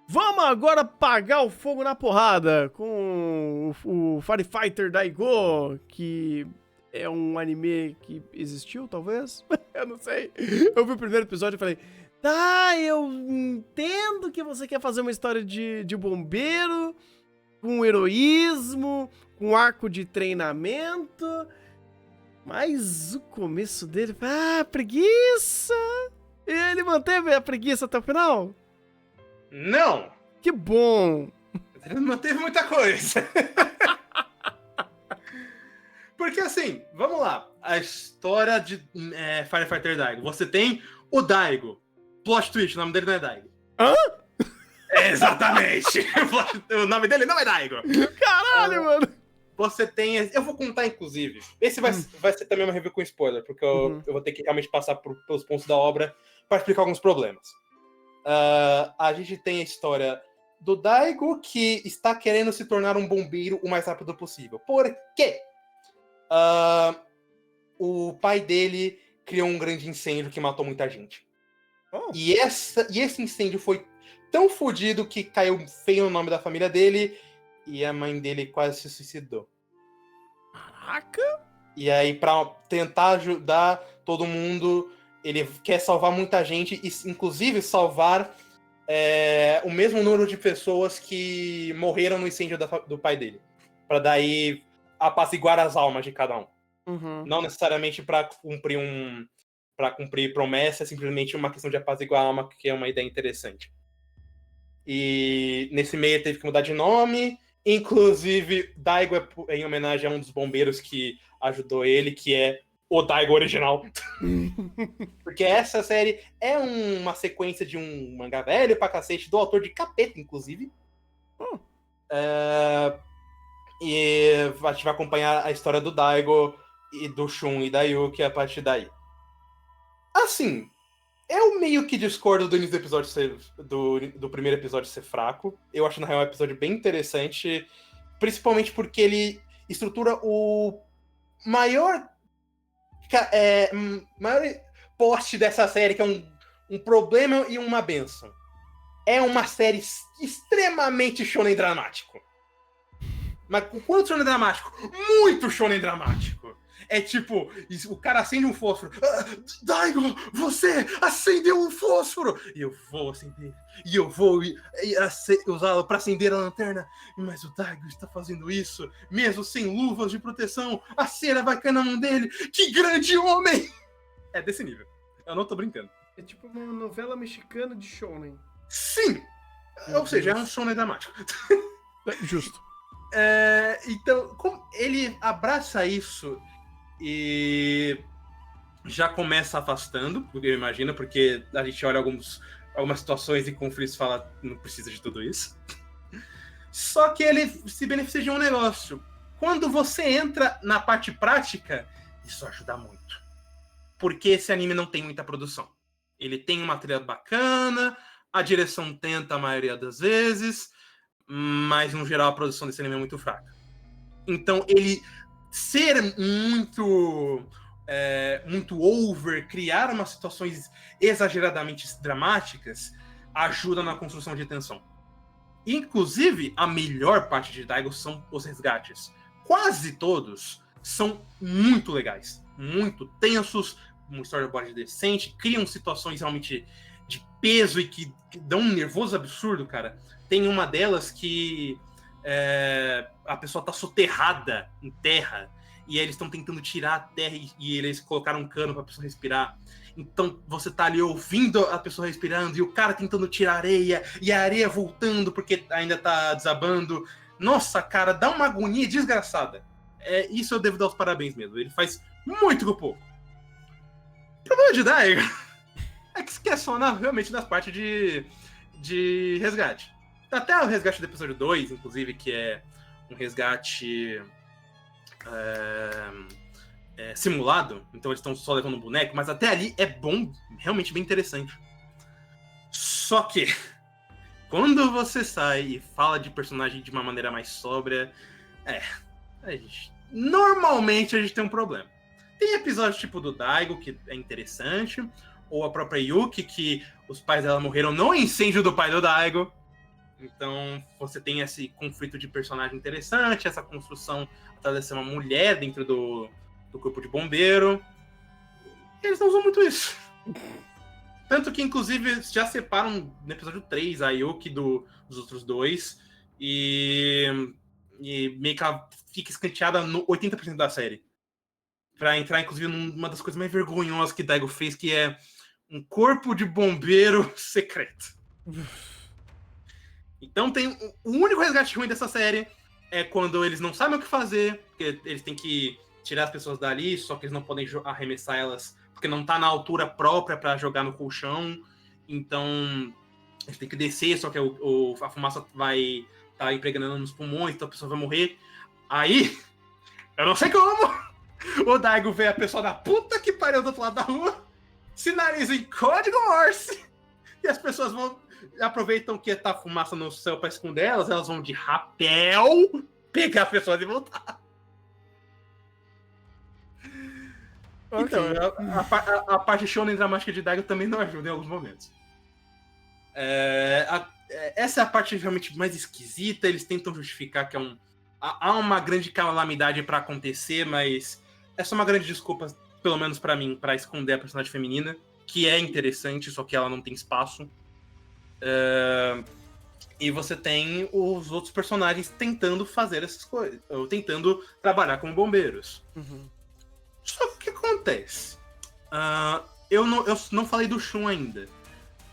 Vamos agora apagar o fogo na porrada com o Firefighter Daigo, que é um anime que existiu, talvez? Eu não sei. Eu vi o primeiro episódio e falei, tá, eu entendo que você quer fazer uma história de bombeiro, com heroísmo, com arco de treinamento, mas o começo dele, preguiça! E ele manteve a preguiça até o final? Não! Que bom! Ele não teve muita coisa. Porque assim, vamos lá. A história de Firefighter Daigo. Você tem o Daigo. Plot twist, o nome dele não é Daigo. Hã? Exatamente! O nome dele não é Daigo. Caralho, mano! Você tem... Eu vou contar, inclusive. Esse vai ser também uma review com spoiler, porque eu vou ter que realmente passar pelos pontos da obra para explicar alguns problemas. A gente tem a história do Daigo, que está querendo se tornar um bombeiro o mais rápido possível. Por quê? O pai dele criou um grande incêndio que matou muita gente. Oh. E esse incêndio foi tão fodido que caiu feio o nome da família dele e a mãe dele quase se suicidou. Caraca! E aí, pra tentar ajudar todo mundo, ele quer salvar muita gente e, inclusive, salvar o mesmo número de pessoas que morreram no incêndio do pai dele. Pra daí apaziguar as almas de cada um. Não necessariamente pra cumprir promessa, é simplesmente uma questão de apaziguar a alma, que é uma ideia interessante. E nesse meio teve que mudar de nome. Inclusive, Daigo é em homenagem a um dos bombeiros que ajudou ele, que é o Daigo original. Porque essa série é uma sequência de um mangá velho pra cacete, do autor de Capeta, inclusive. E a gente vai acompanhar a história do Daigo, e do Shun e da Yuki a partir daí. Assim, eu meio que discordo do início do episódio do primeiro episódio ser fraco. Eu acho, na real, um episódio bem interessante, principalmente porque ele estrutura o maior poste dessa série, que é um problema e uma benção. É uma série extremamente shonen dramático. Mas o quanto shonen dramático? Muito shonen dramático. É tipo, o cara acende um fósforo. Daigo, você acendeu um fósforo! E eu vou acender. E eu vou usá-lo para acender a lanterna. Mas o Daigo está fazendo isso, mesmo sem luvas de proteção. A cera vai cair na mão dele. Que grande homem! É desse nível. Eu não tô brincando. É tipo uma novela mexicana de shonen. Sim! Ou seja, é um shonen dramático. Justo. Então, como ele abraça isso e já começa afastando, eu imagino, porque a gente olha algumas situações e conflitos e fala, não precisa de tudo isso. Só que ele se beneficia de um negócio. Quando você entra na parte prática, isso ajuda muito. Porque esse anime não tem muita produção. Ele tem uma trilha bacana, a direção tenta a maioria das vezes, mas no geral a produção desse anime é muito fraca. Então ele ser muito over, criar umas situações exageradamente dramáticas, ajuda na construção de tensão. Inclusive, a melhor parte de Daigo são os resgates. Quase todos são muito legais, muito tensos, uma storyboard decente, criam situações realmente de peso e que dão um nervoso absurdo, cara. Tem uma delas que a pessoa tá soterrada em terra e eles estão tentando tirar a terra e eles colocaram um cano pra pessoa respirar. Então você tá ali ouvindo a pessoa respirando e o cara tentando tirar areia e a areia voltando porque ainda tá desabando. Nossa, cara, dá uma agonia desgraçada. Isso eu devo dar os parabéns mesmo. Ele faz muito com pouco. O problema de Daigo é que é só realmente nas partes de resgate. Até o resgate do episódio 2, inclusive, que é um resgate simulado, então eles estão só levando um boneco, mas até ali é bom, realmente bem interessante. Só que, quando você sai e fala de personagem de uma maneira mais sóbria, normalmente a gente tem um problema. Tem episódios tipo do Daigo, que é interessante, ou a própria Yuki, que os pais dela morreram no incêndio do pai do Daigo. Então, você tem esse conflito de personagem interessante, essa construção até de ser uma mulher dentro do corpo de bombeiro. E eles não usam muito isso. Tanto que, inclusive, já separam no episódio 3 a Yuki dos outros dois. E meio que ela fica escanteada no 80% da série. Pra entrar, inclusive, numa das coisas mais vergonhosas que Daigo fez, que é um corpo de bombeiro secreto. Então tem o único resgate ruim dessa série é quando eles não sabem o que fazer, porque eles têm que tirar as pessoas dali, só que eles não podem arremessar elas, porque não tá na altura própria pra jogar no colchão. Então eles têm que descer, só que a fumaça vai estar impregnando nos pulmões, então a pessoa vai morrer. Aí, eu não sei como, o Daigo vê a pessoa da puta que pariu do outro lado da rua, sinaliza em código Morse, e as pessoas aproveitam que tá fumaça no céu pra esconder elas vão de rapel pegar as pessoas e voltar. Okay. Então, a parte shonen dramática de Daigo também não ajuda em alguns momentos. Essa é a parte realmente mais esquisita. Eles tentam justificar que há uma grande calamidade pra acontecer, mas essa é uma grande desculpa, pelo menos pra mim, pra esconder a personagem feminina, que é interessante, só que ela não tem espaço. E você tem os outros personagens tentando fazer essas coisas, ou tentando trabalhar como bombeiros. Uhum. Só que o que acontece? Eu não falei do Shun ainda.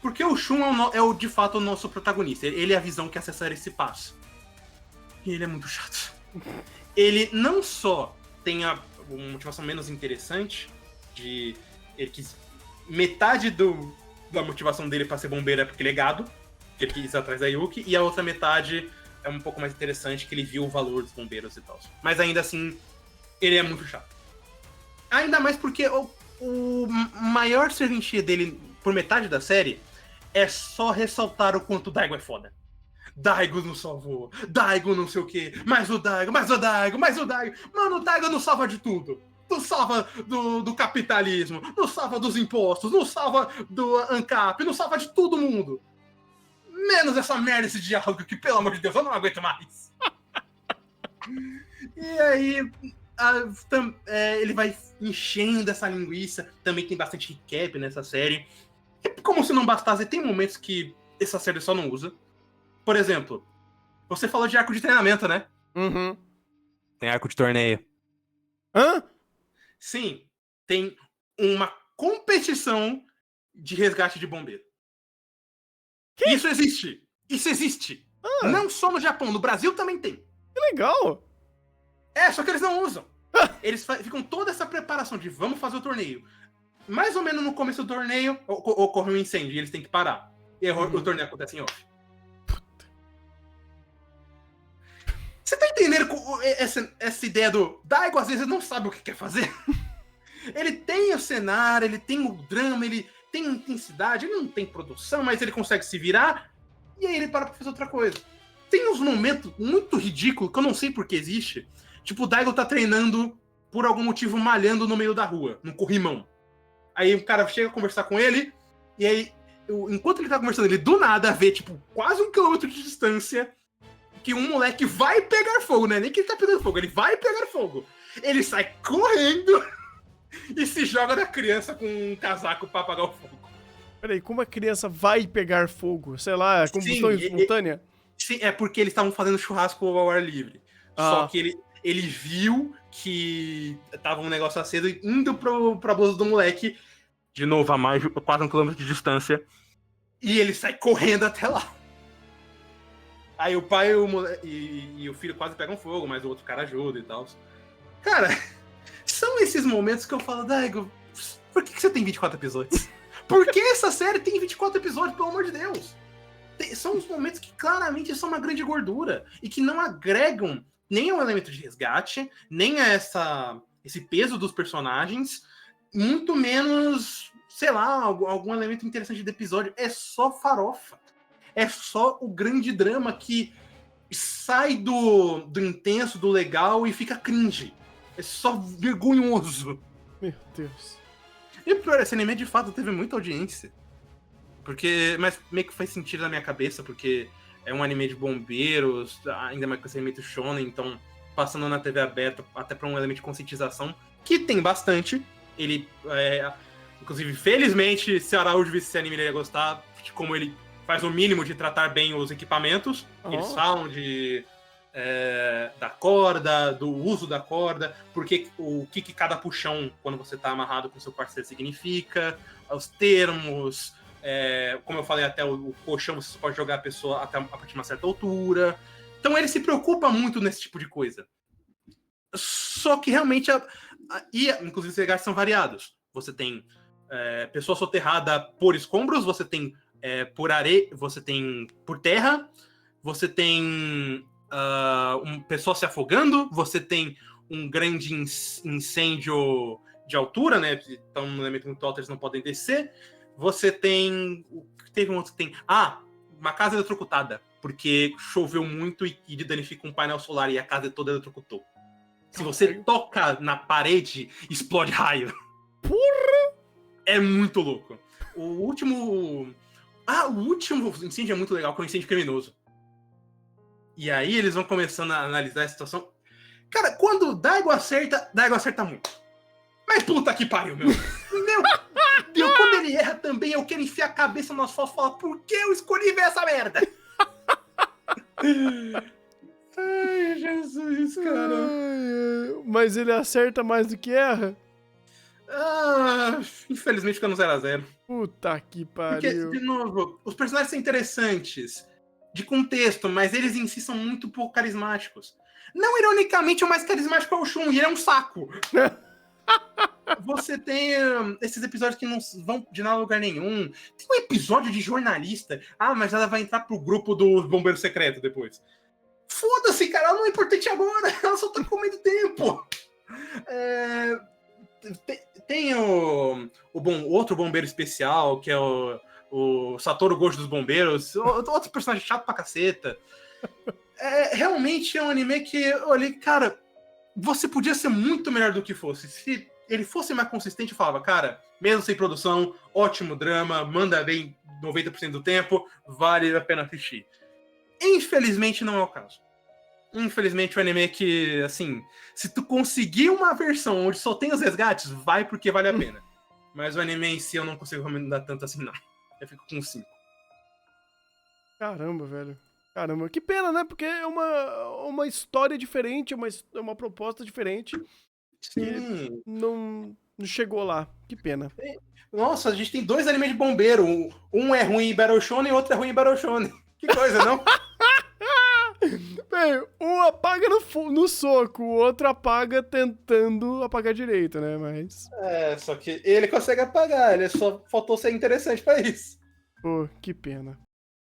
Porque o Shun é de fato o nosso protagonista. Ele é a visão que essa série se passa. E ele é muito chato. Ele não só tem uma motivação menos interessante, metade da motivação dele pra ser bombeiro é porque ele é gado, que ele quis ir atrás da Yuki, e a outra metade é um pouco mais interessante, que ele viu o valor dos bombeiros e tal. Mas ainda assim, ele é muito chato. Ainda mais porque o maior serventia dele, por metade da série, é só ressaltar o quanto o Daigo é foda. Daigo não salvou, Daigo não sei o quê, mais o Daigo. Mano, o Daigo não salva de tudo. Não salva do capitalismo, não salva dos impostos, não salva do ANCAP, não salva de todo mundo. Menos essa merda, esse diálogo que, pelo amor de Deus, eu não aguento mais. E aí, ele vai enchendo essa linguiça. Também tem bastante recap nessa série. E como se não bastasse, tem momentos que essa série só não usa. Por exemplo, você falou de arco de treinamento, né? Uhum. Tem arco de torneio. Hã? Sim, tem uma competição de resgate de bombeiro. Que? Isso existe. Não só no Japão, no Brasil também tem. Que legal. Só que eles não usam. Eles ficam toda essa preparação de vamos fazer o torneio. Mais ou menos no começo do torneio, ocorre um incêndio e eles têm que parar. E o torneio acontece em off. Você tá entendendo essa ideia do Daigo às vezes não sabe o que quer fazer? Ele tem o cenário, ele tem o drama, ele tem intensidade, ele não tem produção, mas ele consegue se virar e aí ele para pra fazer outra coisa. Tem uns momentos muito ridículos que eu não sei por que existe. Tipo, o Daigo tá treinando, por algum motivo, malhando no meio da rua, no corrimão. Aí o cara chega a conversar com ele, e aí, enquanto ele tá conversando, ele do nada vê, tipo, quase 1 quilômetro de distância, que um moleque vai pegar fogo, né? Nem que ele tá pegando fogo, ele vai pegar fogo. Ele sai correndo e se joga na criança com um casaco pra apagar o fogo. Peraí, como a criança vai pegar fogo? Sei lá, combustão espontânea? Sim, é porque eles estavam fazendo churrasco ao ar livre. Só que ele viu que tava um negócio aceso indo pra bolsa do moleque, de novo, a mais de quase 1 quilômetro de distância, e ele sai correndo até lá. Aí o pai e o filho quase pegam fogo, mas o outro cara ajuda e tal. Cara, são esses momentos que eu falo, Daigo, por que você tem 24 episódios? Por que essa série tem 24 episódios, pelo amor de Deus? São os momentos que claramente são uma grande gordura e que não agregam nem ao elemento de resgate, nem a esse peso dos personagens, muito menos, sei lá, algum elemento interessante do episódio. É só farofa. É só o grande drama que sai do intenso, do legal e fica cringe. É só vergonhoso. Meu Deus. E pior, esse anime de fato teve muita audiência. Mas meio que faz sentido na minha cabeça, porque é um anime de bombeiros, ainda mais com esse elemento shonen, então passando na TV aberta, até pra um elemento de conscientização, que tem bastante. Ele, inclusive, felizmente, se Araújo visse esse anime, ele ia gostar, de como ele faz o mínimo de tratar bem os equipamentos. Eles falam da corda, do uso da corda, o que cada puxão, quando você tá amarrado com seu parceiro, significa, os termos, como eu falei, até o colchão você pode jogar a pessoa até a partir de uma certa altura. Então ele se preocupa muito nesse tipo de coisa. Só que realmente, inclusive os legais são variados. Você tem pessoa soterrada por escombros, você tem por areia, você tem por terra, você tem pessoa se afogando, você tem um grande incêndio de altura, né? Então, no elemento muito alto, eles não podem descer. Você tem. Teve um outro que tem. Uma casa eletrocutada, porque choveu muito e danifica um painel solar e a casa toda eletrocutou. Se você toca na parede, explode raio. Porra! É muito louco. O último incêndio é muito legal, que é um incêndio criminoso. E aí eles vão começando a analisar a situação. Cara, quando o Daigo acerta muito. Mas puta que pariu, meu. Meu, quando ele erra também, eu quero enfiar a cabeça no asfalto e falar, por que eu escolhi ver essa merda? Ai, Jesus, cara. Mas ele acerta mais do que erra? Infelizmente fica no 0x0. Puta que pariu. Porque, de novo, os personagens são interessantes de contexto, mas eles em si são muito pouco carismáticos. Não, ironicamente, o mais carismático é o Shun, e ele é um saco. Você tem esses episódios que não vão de nada a lugar nenhum. Tem um episódio de jornalista. Mas ela vai entrar pro grupo do Bombeiro Secreto depois. Foda-se, cara, ela não é importante agora. Ela só tá comendo tempo. Tem o outro bombeiro especial, que é o Satoru Gojo dos Bombeiros. Outro personagem chato pra caceta. Realmente é um anime que eu olhei, cara, você podia ser muito melhor do que fosse. Se ele fosse mais consistente, eu falava, cara, mesmo sem produção, ótimo drama, manda bem 90% do tempo, vale a pena assistir. Infelizmente não é o caso. Infelizmente o anime que, assim, se tu conseguir uma versão onde só tem os resgates, vai porque vale a pena. Mas o anime em si eu não consigo recomendar tanto assim, não. Eu fico com 5. Caramba, velho. Caramba, que pena, né? Porque é uma história diferente, uma proposta diferente. Sim. Não chegou lá. Que pena. Nossa, a gente tem 2 animes de bombeiro. Um é ruim em Battle Shonen e outro é ruim em Battle Shonen. Que coisa, não? Bem, um apaga no soco, o outro apaga tentando apagar direito, né? Mas. Só que ele consegue apagar, ele só faltou ser interessante pra isso. Pô, que pena.